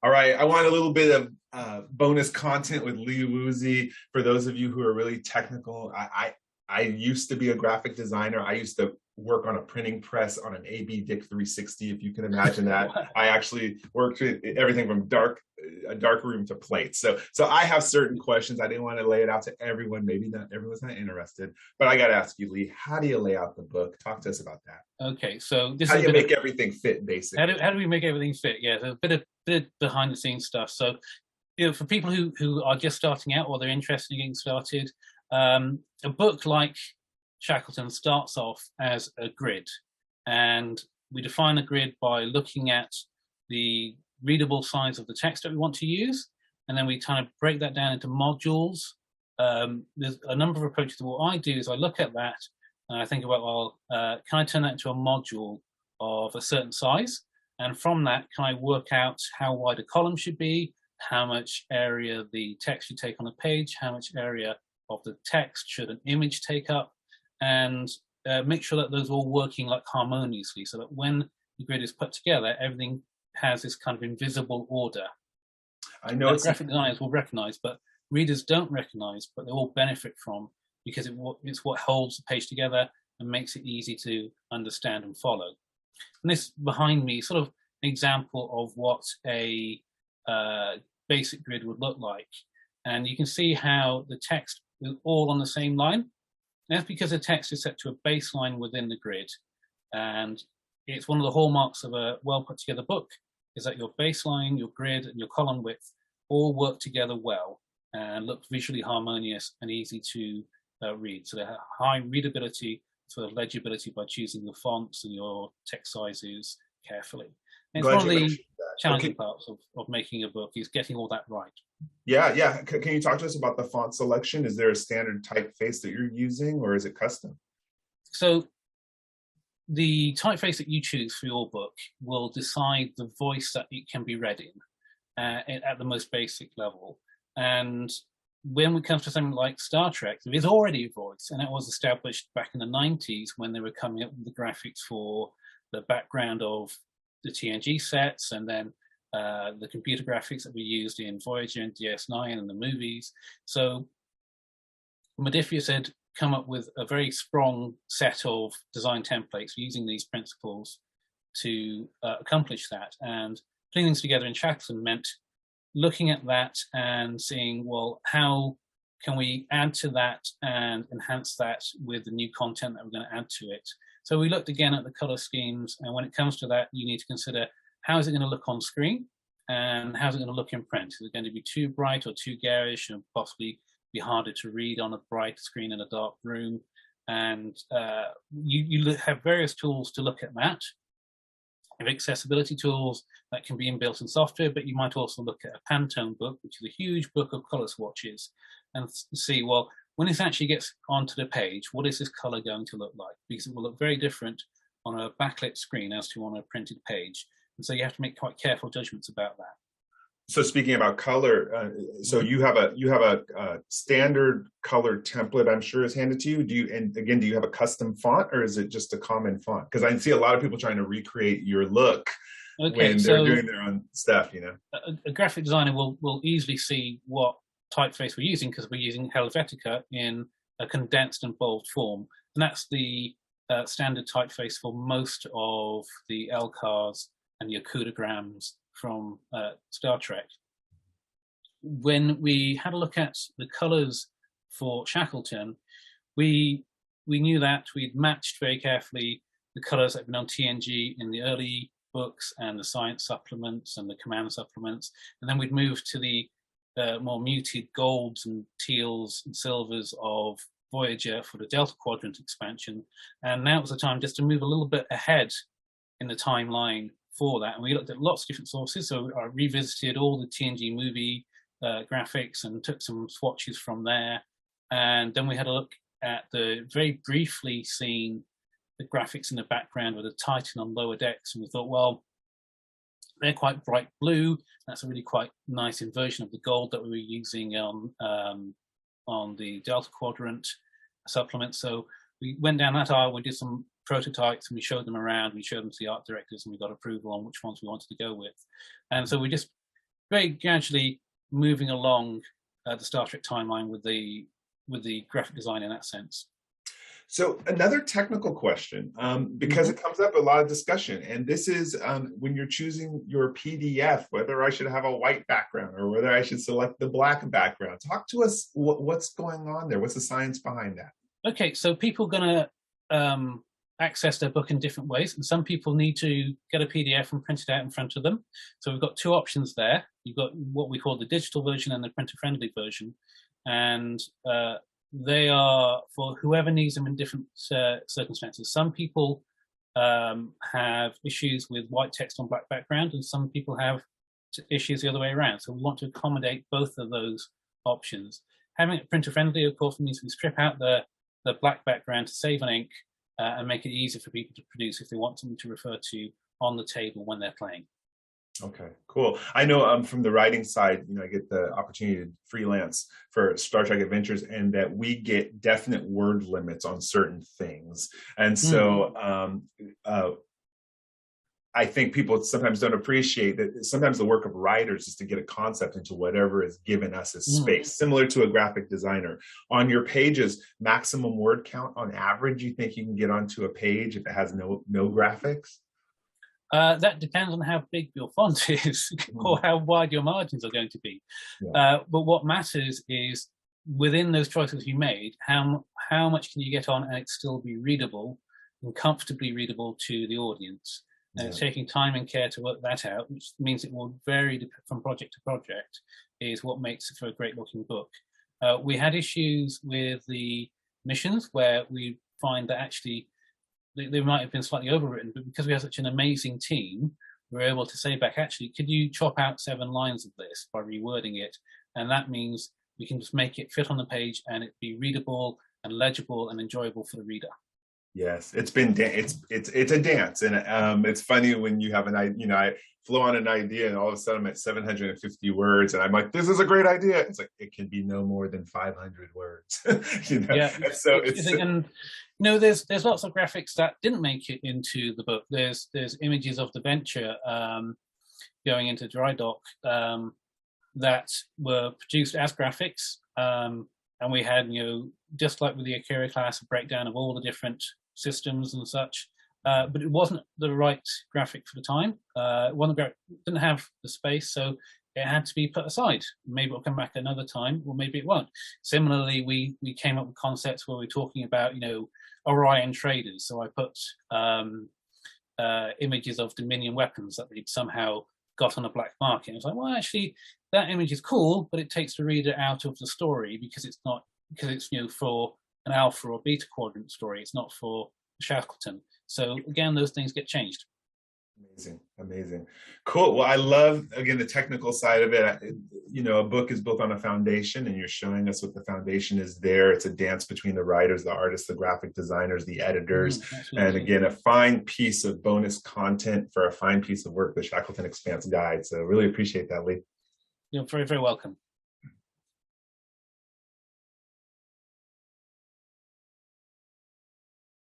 All right, I want a little bit of bonus content with Leigh Woosey. For those of you who are really technical, I used to be a graphic designer. I used to work on a printing press on an AB Dick 360, if you can imagine that. I actually worked with everything from a dark room to plates. So I have certain questions. I didn't want to lay it out to everyone. Maybe not everyone's not interested, but I got to ask you, Leigh, how do you lay out the book? Talk to us about that. Okay, so this how is do you make everything fit, basically? How do we make everything fit? Yeah, so a bit behind the scenes stuff. So, for people who are just starting out or they're interested in getting started, a book like Shackleton starts off as a grid, and we define a grid by looking at the readable size of the text that we want to use, and then we kind of break that down into modules. There's a number of approaches. What I do is I look at that and I think about, well, can I turn that into a module of a certain size? And from that, can I work out how wide a column should be, how much area the text should take on a page, how much area of the text should an image take up, and make sure that those are all working like harmoniously, so that when the grid is put together, everything has this kind of invisible order. I know that graphic designers will recognize, but readers don't recognize, but they all benefit from, because it's what holds the page together and makes it easy to understand and follow. And this behind me is sort of an example of what a basic grid would look like. And you can see how the text is all on the same line. And that's because the text is set to a baseline within the grid. And it's one of the hallmarks of a well put together book, is that your baseline, your grid, and your column width all work together well and look visually harmonious and easy to read. So they have high readability, sort of legibility, by choosing your fonts and your text sizes carefully. And it's one of the challenging parts of making a book, is getting all that right. Yeah. Can you talk to us about the font selection? Is there a standard typeface that you're using, or is it custom? So the typeface that you choose for your book will decide the voice that it can be read in at the most basic level. And when it comes to something like Star Trek, there is already a voice, and it was established back in the 90s when they were coming up with the graphics for the background of the TNG sets, and then the computer graphics that we used in Voyager and DS9 and the movies. So Modiphius had come up with a very strong set of design templates using these principles to accomplish that. And putting things together in Shackleton meant looking at that and seeing, well, how can we add to that and enhance that with the new content that we're going to add to it. So we looked again at the color schemes, and when it comes to that, you need to consider, how is it going to look on screen, and how's it going to look in print? Is it going to be too bright or too garish, and possibly be harder to read on a bright screen in a dark room? And you have various tools to look at that. You have accessibility tools that can be inbuilt in software, but you might also look at a Pantone book, which is a huge book of color swatches, and see, well, when this actually gets onto the page, what is this color going to look like? Because it will look very different on a backlit screen as to on a printed page. And so you have to make quite careful judgments about that. So speaking about color, so you have a standard color template, I'm sure, is handed to you. Do you have a custom font, or is it just a common font? Because I see a lot of people trying to recreate your look when they're doing their own stuff. A graphic designer will easily see what typeface we're using, because we're using Helvetica in a condensed and bold form, and that's the standard typeface for most of the LCARs and the Okudagrams from Star Trek. When we had a look at the colors for Shackleton, we knew that we'd matched very carefully the colors that had been on TNG in the early books and the science supplements and the command supplements, and then we'd moved to the more muted golds and teals and silvers of Voyager for the Delta Quadrant expansion. And now was the time just to move a little bit ahead in the timeline for that. And we looked at lots of different sources. So I revisited all the TNG movie graphics and took some swatches from there. And then we had a look at the very briefly seen the graphics in the background with the Titan on lower decks. And we thought, well, they're quite bright blue. That's a really quite nice inversion of the gold that we were using on the Delta Quadrant supplement. So we went down that aisle, we did some prototypes, and we showed them around. We showed them to the art directors, and we got approval on which ones we wanted to go with. And so we just very gradually moving along the Star Trek timeline with the graphic design in that sense. So another technical question, because it comes up a lot of discussion, and this is when you're choosing your PDF, whether I should have a white background or whether I should select the black background. Talk to us, what's going on there? What's the science behind that? Okay, so people are going to access their book in different ways, and some people need to get a PDF and print it out in front of them. So we've got two options there. You've got what we call the digital version and the printer-friendly version, and they are for whoever needs them in different circumstances. Some people have issues with white text on black background, and some people have issues the other way around. So we want to accommodate both of those options. Having it printer friendly, of course, means we strip out the black background to save on ink and make it easier for people to produce if they want something to refer to on the table when they're playing. Okay, cool. I know from the writing side, I get the opportunity to freelance for Star Trek Adventures, and that we get definite word limits on certain things. And so I think people sometimes don't appreciate that sometimes the work of writers is to get a concept into whatever is given us as space, similar to a graphic designer. On your pages, maximum word count on average, you think you can get onto a page if it has no graphics? That depends on how big your font is or how wide your margins are going to be. Yeah. But what matters is within those choices you made, how much can you get on and it still be readable and comfortably readable to the audience? And it's taking time and care to work that out, which means it will vary from project to project, is what makes it for a great looking book. We had issues with the missions where we find that actually they might have been slightly overwritten, but because we have such an amazing team, we're able to say back, actually, could you chop out 7 lines of this by rewording it? And that means we can just make it fit on the page and it be readable and legible and enjoyable for the reader. Yes, it's been it's a dance, and it's funny when you have I flow on an idea and all of a sudden I'm at 750 words and I'm like, this is a great idea. It's like it can be no more than 500 words. Yeah. And so there's lots of graphics that didn't make it into the book. There's images of the Venture going into dry dock that were produced as graphics, and we had just like with the Akira class, a breakdown of all the different systems and such, but it wasn't the right graphic for the time. Didn't have the space, so it had to be put aside. Maybe it'll come back another time, or maybe it won't. Similarly, we came up with concepts where we're talking about Orion traders. So I put images of Dominion weapons that they'd somehow got on a black market. And it's like, well, actually, that image is cool, but it takes the reader out of the story because it's for an alpha or beta quadrant story. It's not for Shackleton. So again, those things get changed. Amazing. Cool. Well, I love, again, the technical side of it. A book is built on a foundation, and you're showing us what the foundation is there. It's a dance between the writers, the artists, the graphic designers, the editors, and again, a fine piece of bonus content for a fine piece of work, the Shackleton Expanse Guide. So really appreciate that, Leigh. You're very, very welcome.